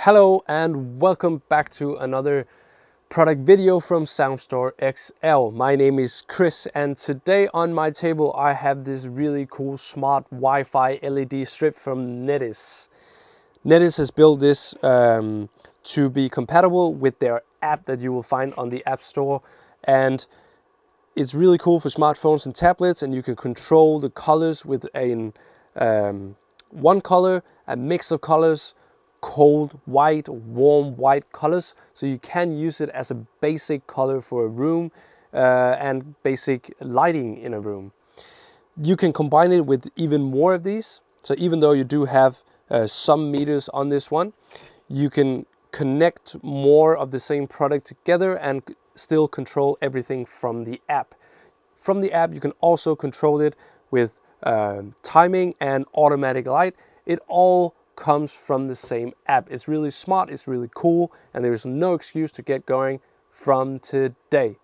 Hello and welcome back to another product video from Soundstore XL. My name is Chris and today on my table I have this really cool smart Wi-Fi LED strip from Nedis. Nedis has built this to be compatible with their app that you will find on the App Store, and it's really cool for smartphones and tablets, and you can control the colors with one color, a mix of colors, cold white, warm white colors, so you can use it as a basic color for a room and basic lighting in a room. You can combine it with even more of these, so even though you do have some meters on this one, you can connect more of the same product together and still control everything from the app. From the app you can also control it with timing and automatic light. It all comes from the same app. It's really smart, it's really cool, and there's no excuse to get going from today.